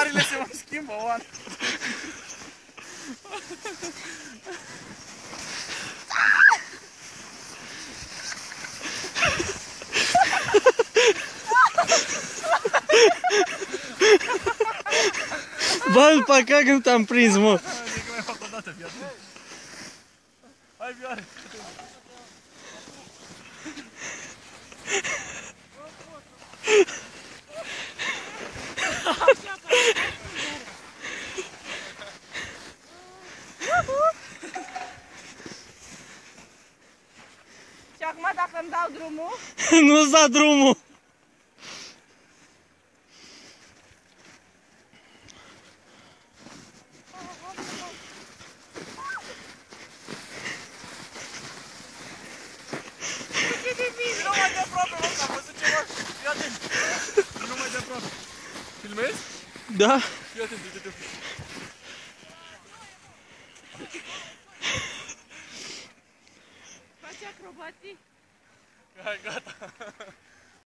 Culorile se mai schimbă, Oana. Bă, după că nu te-am prins, mă. Zic că mai fac o dată, fii atent. Hai, Vioare. Și acum dacă îmi dau drumul? Nu-ți da drumul. Vino mai de aproape, mă, că am văzut ceva. Fii atent. Vino mai de aproape. Filmezi? Da? Fii atent, uite-te. Faci acrobații? Hai, gata.